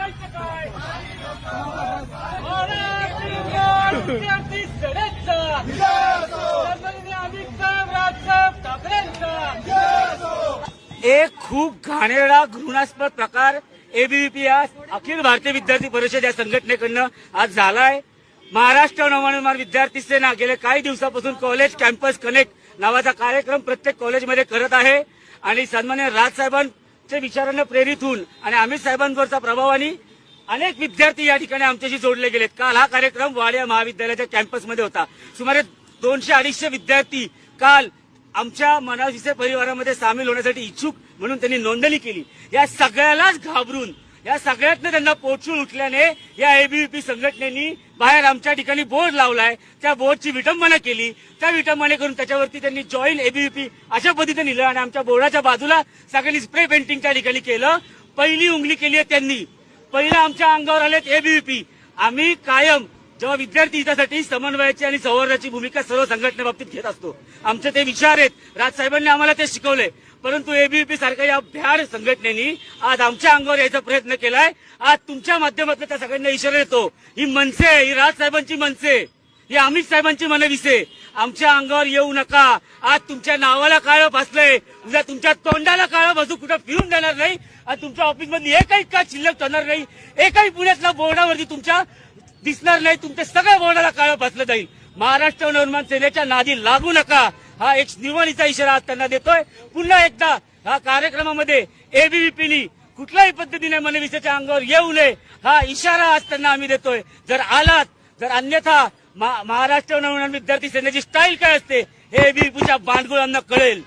करायचं काय? विद्यार्थी सडेचा अमित साहेब, राजसाहेब ठाकरेंचा एक खूप घाणेरडा घृणास्पद प्रकार एबीव्हीपी या अखिल भारतीय विद्यार्थी परिषद या संघटनेकडनं आज झालाय। महाराष्ट्र नवनिर्माण विद्यार्थी सेना गेले काही दिवसापासून कॉलेज कॅम्पस कनेक्ट नावाचा कार्यक्रम प्रत्येक कॉलेजमध्ये करत आहे आणि सन्माननीय राजसाहेबांच्या विचारांना प्रेरित होऊन आणि अमित साहेबांवरचा प्रभावाने अनेक विद्यार्थी या ठिकाणी आमच्याशी जोडले गेलेत। काल हा कार्यक्रम वाडिया महाविद्यालयाच्या कॅम्पसमध्ये होता। सुमारे 200-250 विद्यार्थी काल आमच्या मनाविसे परिवारामध्ये सामील होण्यासाठी इच्छुक म्हणून त्यांनी नोंदणी केली। या सगळ्यालाच घाबरून या सगळ्यातनं त्यांना पोटसूळ उठल्याने या एबीव्हीपी संघटनेनी बाहेर आमच्या ठिकाणी बोर्ड लावलाय। त्या बोर्डची विटंबना केली। त्या विटंबनेकरून त्याच्यावरती त्यांनी जॉईन एबीव्हीपी अशा पद्धतीने लिहिलं आणि आमच्या बोर्डाच्या बाजूला सगळ्यांनी स्प्रे पेंटिंग त्या ठिकाणी केलं। पहिली उंगली केली आहे त्यांनी। पहिला आमच्या अंगावर आलेत एबीव्हीपी। आम्ही कायम जेव्हा विद्यार्थी हितासाठी समन्वयाची आणि संवर्धनाची भूमिका सर्व संघटनेबाबतीत घेत असतो। आमचे ते विचार आहेत। राजसाहेबांनी आम्हाला ते शिकवले, परंतु एबीव्हीपी सारख्या या भ्याड संघटनेनी आज आमच्या अंगावर यायचा प्रयत्न केलाय। आज तुमच्या माध्यमातून त्या सगळ्यांना इशारा देतो, ही मनसे, ही राजसाहेबांची मनसे, ही अमित साहेबांची मनविसे, आमच्या अंगावर येऊ नका। आज तुमच्या नावाला काळं फासलंय, उद्या तुमच्या तोंडाला काळं फासू कुठं फिरून देणार नाही। आज तुमच्या ऑफिसमधली एकही का शिल्लक ठरणार नाही। एकही पुण्यातल्या बोर्डावरती तुमच्या दिसणार नाही। तुमच्या सगळ्या बोर्डाला काळं फासलं जाईल। महाराष्ट्र नवनिर्माण सेनेच्या नादी लागू नका, हा एक निर्वाणीचा इशारा आज त्यांना देतोय। पुन्हा एकदा हा कार्यक्रमामध्ये एबीव्हीपीनी कुठल्याही पद्धतीने मनविसेच्या अंगावर येऊ नये हा इशारा आज त्यांना आम्ही देतोय। जर आलात, जर अन्यथा महाराष्ट्र नवनिर्माण विद्यार्थी सेनेची स्टाईल काय असते हे एबीव्हीपीच्या बांडगुळांना कळेल।